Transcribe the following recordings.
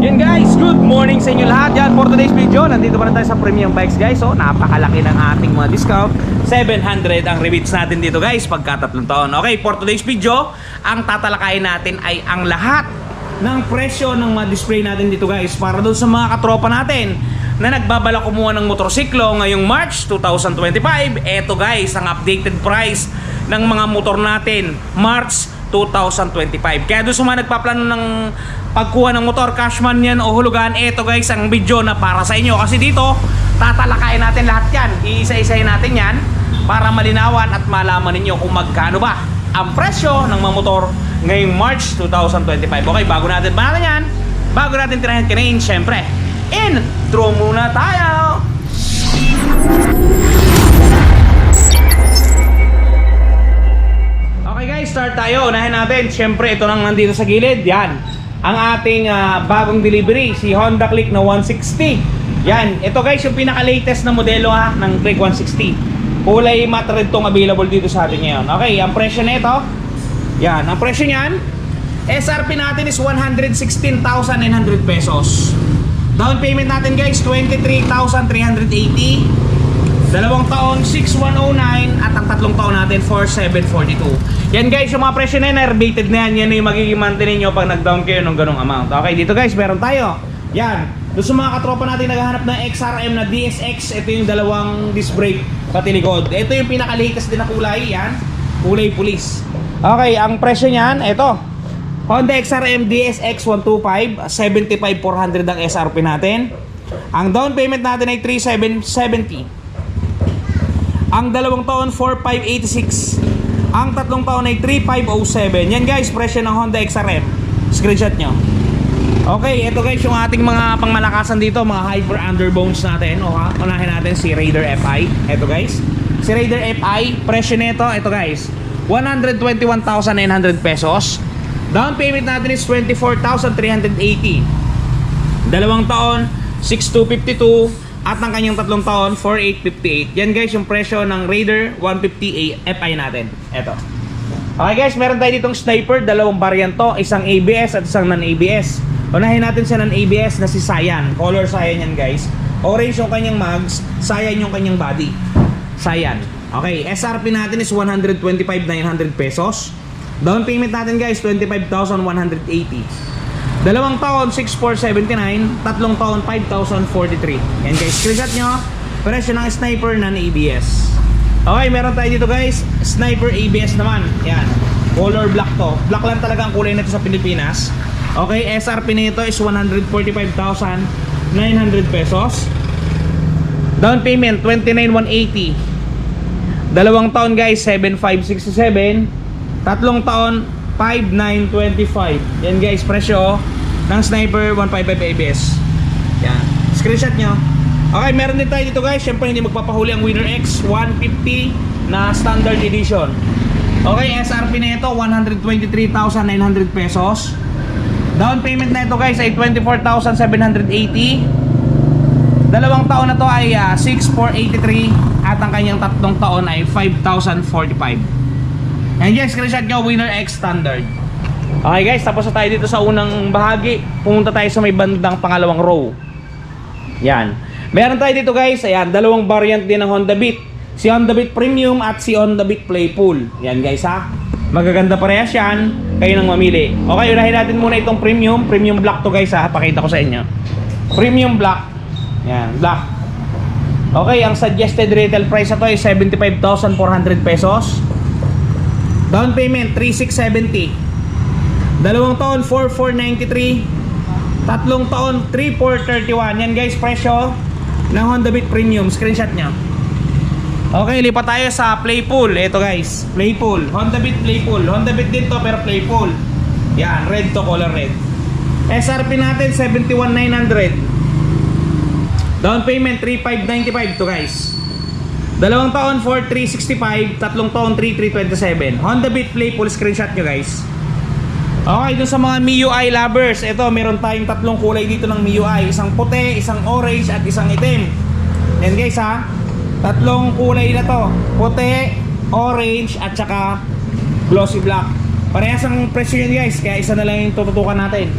Yun guys, good morning sa inyo lahat. Yan, for today's video, nandito pa rin tayo sa Premium Bikes guys. So, napakalaki ng ating mga discount. 700 ang rebates natin dito guys, pagka 3 taon. Okay, for today's video, ang tatalakayin natin ay ang lahat ng presyo ng mga display natin dito guys, para doon sa mga katropa natin na nagbabala kumuha ng motorsiklo ngayong March 2025. Eto guys, ang updated price ng mga motor natin March 2025. Kaya doon sa mga nagpaplano ng pagkuha ng motor, cashman yan o hulugan, eto guys ang video na para sa inyo. Kasi dito, tatalakayin natin lahat yan. Iisa-isahin natin yan para malinawan at malaman ninyo kung magkano ba ang presyo ng mga motor ngayong March 2025. Okay, bago natin yan, bago natin tirahin kinain, syempre, intro muna tayo! Okay guys, start tayo. Unahin natin, syempre ito nang nandito sa gilid. Yan, ang ating bagong delivery, si Honda Click na 160. Yan, ito guys yung pinaka-latest na modelo ng Click 160. Kulay matte red tong available dito sa atin ngayon. Okay, ang presyo nito, yan, ang presyo niyan, SRP natin is 116,900 pesos. Down payment natin guys, 23,380. 2 taon, 6,109. At ang 3 taon natin, 4,742. Yan guys, yung mga presyo na yan, rebated na yan. Yan yung magiging monthly ninyo pag nag-down kayo ng ganong amount. Okay, dito guys, meron tayo. Yan, doon sa mga katropa natin naghahanap ng XRM na DSX, ito yung dalawang disc brake pati likod. Ito yung pinaka-latest din na kulay, yan, kulay pulis. Okay, ang presyo niyan, ito, Honda XRM DSX 125, 75,400 ang SRP natin. Ang down payment natin ay 3,770. Ang 2 taon, 4,586. Ang 3 taon ay 3,507. Yan guys, presyo ng Honda XRM. Screenshot nyo. Okay, ito guys yung ating mga pangmalakasan dito, mga hyper underbones natin. Unahin natin si Raider FI. Ito guys, si Raider FI, presyo nito, ito guys, 121,900 pesos. Down payment natin is 24,380. 2 taon, 6,252. At ang kanyang 3 taon, 4,858. Yan guys yung presyo ng Raider 150 FI natin. Ito. Okay guys, meron tayo ditong Sniper, dalawang variant to, isang ABS at isang non-ABS. Unahin natin sa non-ABS na si Cyan. Color Cyan yan guys. Orange yung kanyang mags, Cyan yung kanyang body. Cyan. Okay, SRP natin is 125,900 pesos. Down payment natin guys, 25,180. 2 taon, 6,479. 3 taon, 5,043. Yan guys, screenshot nyo. Presyo ng Sniper non-ABS. Okay, meron tayo dito guys, Sniper ABS naman. Yan, color black to. Black lang talaga ang kulay nito sa Pilipinas. Okay, SRP nito is 145,900 pesos. Down payment 29,180. 2 taon guys, 7,567. 3 taon, 5,925. Yan guys, presyo ng Sniper 155 ABS. Yan, screenshot nyo. Okay, meron din tayo dito guys, syempre hindi magpapahuli ang Winner X 150 na standard edition. Okay, SRP na ito 123,900 pesos. Down payment na ito guys ay 24,780. 2 taon na to ay 6,483. At ang kanyang 3 taon ay 5,045. Yan guys, screenshot nyo, Winner X standard. Okay guys, tapos na tayo dito sa unang bahagi. Pumunta tayo sa may bandang pangalawang row. Yan, meron tayo dito guys, ayan, dalawang variant din ng Honda Beat. Si Honda Beat Premium at si Honda Beat Playful. Yan guys ha, magaganda parehas yan. Kayo nang mamili. Okay, unahin natin muna itong Premium. Premium Black to guys ha, pakita ko sa inyo. Premium Black. Yan, Black. Okay, ang suggested retail price na to ay 75,400 pesos. Down payment 3,670. 2 taon 4,493. 3 taon 3,431. Yan guys, presyo ng Honda Beat Premium. Screenshot nyo. Okay, lipat tayo sa Playful. Ito guys, Playful, Honda Beat Playful. Honda Beat din to pero Playful. Yan, red to, color red. SRP natin 71,900. Down payment 3,595 to guys. 2 taon 4,365. 3 taon 3,327. Honda Beat Playful, screenshot nyo guys. Okay, dun sa mga MIUI lovers, ito meron tayong 3 kulay dito ng MIUI. Isang puti, isang orange at isang itim. Yan guys ha, 3 kulay na to, puti, orange at saka glossy black. Parehas ang presyo yan guys, kaya isa na lang yung tututukan natin.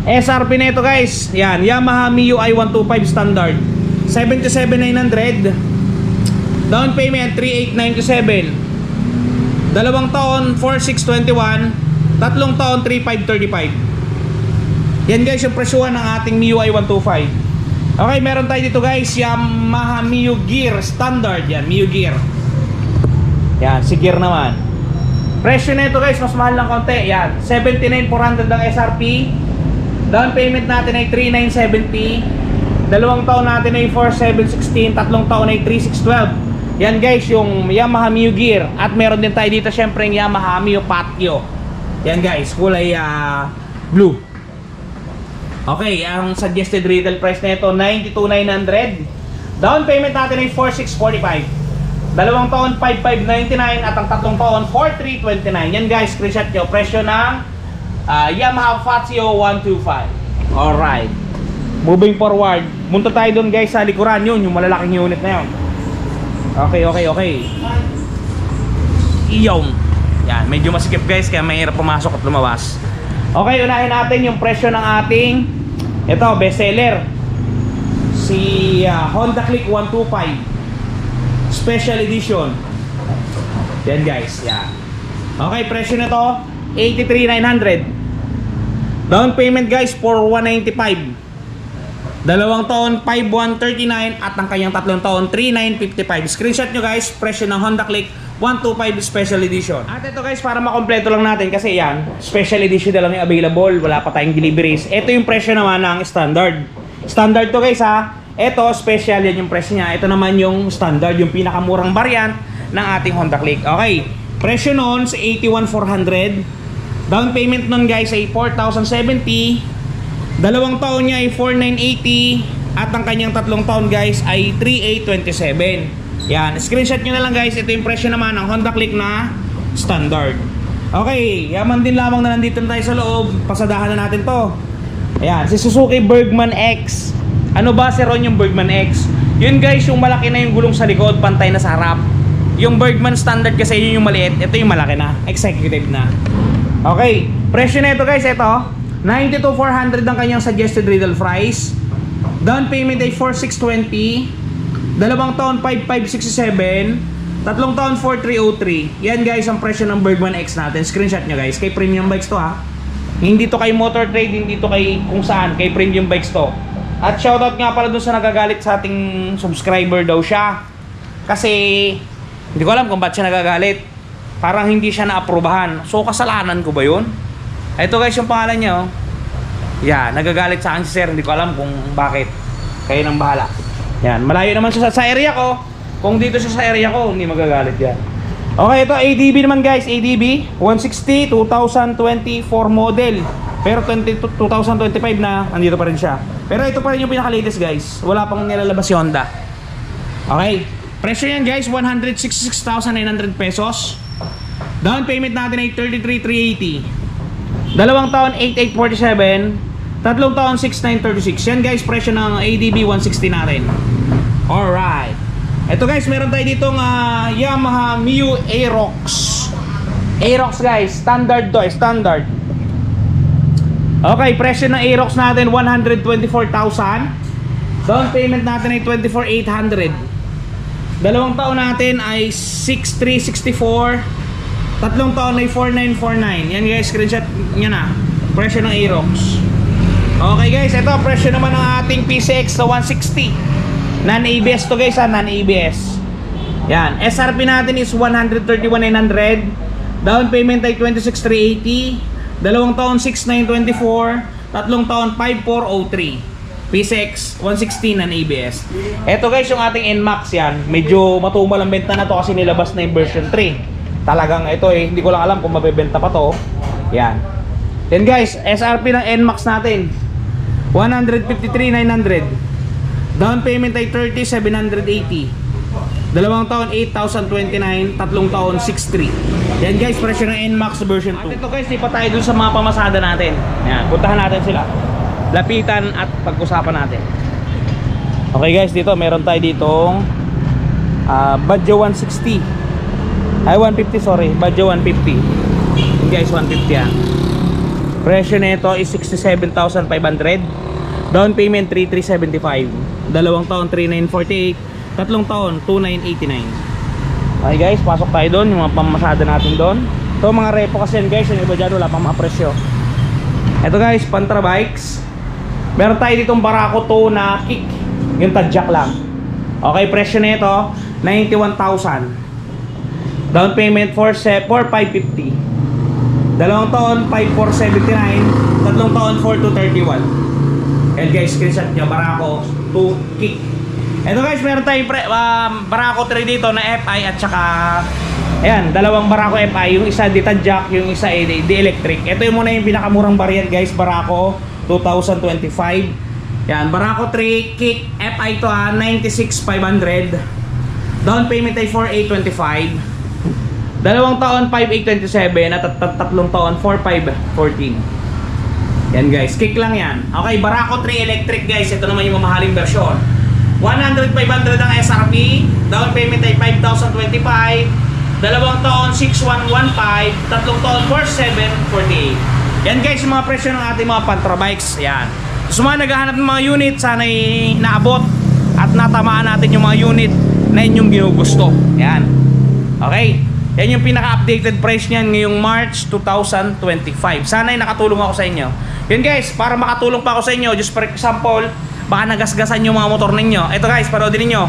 SRP nito guys, yan, Yamaha MIUI 125 standard. 77,900. Down payment 3897. 2 taon 4621. 3 taon 3535. Yan guys yung presyuhan ng ating MIUI 125. Okay, meron tayo dito guys, Yamaha Miu Gear standard. Yan, Miu Gear. Yan, si Gear naman. Presyo nito guys, mas mahal lang konti. Yan, 79,400 ang SRP. Down payment natin ay 3970. 2 taon natin ay 4716. 3 taon ay 3612. Yan guys yung Yamaha Miu Gear. At meron din tayo dito syempre yung Yamaha Miu Patio. Yan guys, kulay blue. Okay, ang suggested retail price nito 92,900. Down payment natin ay 4645. 2 taon 5599 at ang 3 taon 4329. Yan guys, screenshot nyo. Presyo ng Yamaha Patio 125. Alright, moving forward, munta tayo doon guys sa likuran. Yun, yung malalaking unit na yun. Okay. Iyong. Yan, medyo masikip guys, kaya mahirap pumasok at lumabas. Okay, unahin natin yung presyo ng ating ito, bestseller, si Honda Click 125 Special Edition. Yan guys, yan. Okay, presyo na to 83,900. Down payment guys for 195. 2 taon 5139 at ang kanyang 3 taon 3955. Screenshot nyo guys, presyo ng Honda Click 125 Special Edition. At ito guys, para makompleto lang natin kasi yan, Special Edition na lang yung available, wala pa tayong deliveries. Ito yung presyo naman ng standard. Standard to guys ha. Ito, special yan yung presyo niya. Ito naman yung standard, yung pinakamurang variant ng ating Honda Click. Okay, presyo nun sa 81,400. Down payment nun guys ay 4,070. 2 taon niya ay 4,980. At ang kanyang 3 taon guys ay 3,827. Yan, screenshot nyo na lang guys. Ito yung presyo naman ng Honda Click na standard. Okay, yaman din lamang na nandito na tayo sa loob. Pasadahan na natin to. Ayan, si Suzuki Bergman X. Ano ba si Ron yung Bergman X? Yun guys, yung malaki na yung gulong sa likod, pantay na sa harap. Yung Bergman standard kasi yun yung maliit. Ito yung malaki na, executive na. Okay, presyo na ito guys, ito 92,400 ang kanyang suggested retail price. Down payment ay 4,620. 2 taon 5,567. 3 taon 4,303. Yan guys ang presyo ng Bergman X natin. Screenshot nyo guys, kay Premium Bikes to ha. Hindi to kay Motor Trade, hindi to kay kung saan, kay Premium Bikes to. At shoutout nga pala dun sa nagagalit sa ating subscriber daw siya. Kasi hindi ko alam kung ba't siya nagagalit. Parang hindi siya na-aprobahan. So kasalanan ko ba yun? Ito guys yung pangalan niya oh. Yeah, nagagalit sa akin si sir. Hindi ko alam kung bakit. Kayo nang bahala. Yan, malayo naman siya sa area ko. Kung dito siya sa area ko, hindi magagalit yan. Okay, ito ADB naman guys. ADB 160 2024 model. Pero 2025 na andito pa rin siya. Pero ito pa rin yung pinaka-latest guys. Wala pang nilalabas si Honda. Okay, presyo yan guys 166,900 pesos. Down payment natin ay 33,380. 2 taon 8,847. 3 taon 6,936. Yan guys, presyo ng ADB 160 natin. Alright. Ito guys, meron tayo ditong Yamaha Miu Aerox. Aerox guys, standard to, standard. Okay, presyo ng Aerox natin 124,000. Down payment natin ay 24,800. 2 taon natin ay 6,364. 3 taon ay 4,949. Yan guys, screenshot nyo na. Presyo ng Aerox. Okay guys, ito presyo naman ng ating PCX sa 160. Non-ABS to guys ha, non-ABS. Yan, SRP natin is 131,900. Down payment ay 26,380. 2 taon 6,924. 3 taon 5,403. PCX 116 non-ABS. Ito guys yung ating NMAX yan. Medyo matumal ang benta na to kasi nilabas na yung version 3. Talagang ito hindi ko lang alam kung mabebenta pa to. Yan. Then guys, SRP ng NMAX natin 153,900. Down payment ay 30,780. 2 taon 8,029. 3 taon 6,300. Yan guys, presyo ng NMAX version 2. At ito guys, di pa tayo dun sa mga pamasada natin. Yan, puntahan natin sila. Lapitan at pag-usapan natin. Okay guys, dito meron tayo ditong Badjo 160. Ay 150, sorry, Badjo 150. Yung guys, 150 yan. Presyo nito is 67,500. Down payment 3,375. 2 taon 3,948. 3 taon 2,989. Okay guys, pasok tayo doon, yung mga pamasada natin doon. Ito mga repo kasi yan guys, yung iba dyan wala pang mga presyo. Ito guys, Pantra Bikes. Meron tayo ditong Barako 2 na kick, yung tadjak lang. Okay, presyo nito 91,000. Down payment 4,550. 2 taon 5,479. 3 taon 4,231. And guys, screenshot nyo, Barako 2 kick. Ito guys, meron tayong Barako 3 dito na FI at saka ayan, dalawang Barako FI, yung isa di-tadjak, yung isa ay di-electric. Ito yung muna yung pinakamurang variant guys, Barako 2025. Yan, Barako 3 kick FI to 96,500. Down payment ay 4,825. 2 taon 5,827 at 3 taon 4,514. Yan guys, kick lang yan. Okay, Barako 3 electric guys, ito naman yung mamahaling versyon. 100,500 ang SRP. Down payment ay 5,025. 2 taon 6,115. 3 taon 4,748. Yan guys, yung mga presyo ng ating mga Pantra Bikes. Yan. So mga naghahanap ng mga unit, sana'y naabot at natamaan natin yung mga unit na inyong ginugusto. Yan. Okay. Yan yung pinaka-updated price niyan ngayong March 2025. Sana'y nakatulong ako sa inyo. Yun guys, para makatulong pa ako sa inyo, just for example, baka nagasgasan yung mga motor ninyo. Ito guys, panoodin niyo.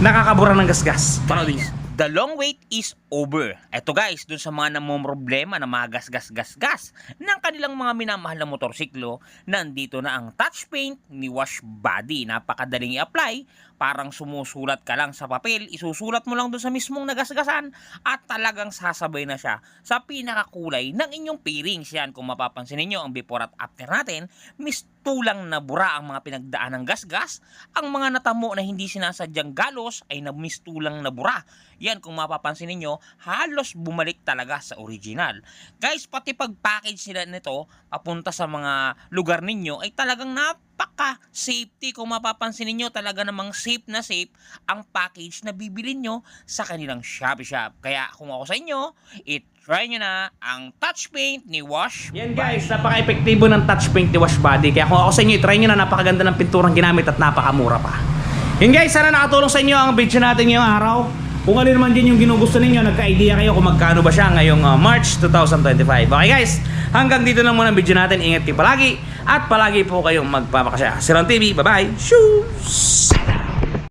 Nakakabura ng gasgas. Panoodin niyo. The long wait is over. Eto guys, dun sa mga namomroblema na mga gas-gas-gas-gas ng kanilang mga minamahal na motorsiklo, nandito na ang touch paint ni Wash Body. Napakadaling i-apply, parang sumusulat ka lang sa papel, isusulat mo lang dun sa mismong nagasgasan at talagang sasabay na siya sa pinakakulay ng inyong pairings. Yan, kung mapapansin niyo ang before at after natin, mistulang na bura ang mga pinagdaan ng gasgas. Ang mga natamo na hindi sinasadyang galos ay mistulang na bura. Yan, kung mapapansin ninyo, halos bumalik talaga sa original. Guys, pati pag-package nila nito papunta sa mga lugar ninyo ay talagang napaka-safety. Kung mapapansin ninyo, talaga namang safe na safe ang package na bibilin nyo sa kanilang Shopee Shop. Kaya kung ako sa inyo, try nyo na ang touch paint ni Wash. Yan guys, napaka-epektibo ng touch paint ni Wash Body. Kaya kung ako sa inyo, try nyo na, napakaganda ng pinturang ginamit at napakamura pa. Yan guys, sana nakatulong sa inyo ang video natin ngayong araw. Kung ano naman din yung ginugusto ninyo, nagka-idea kayo kung magkano ba siya ngayong March 2025. Okay guys, hanggang dito lang muna ang video natin. Ingat kayo palagi at palagi po kayong magpapakasya. Si Ron TV, bye bye. Shoes!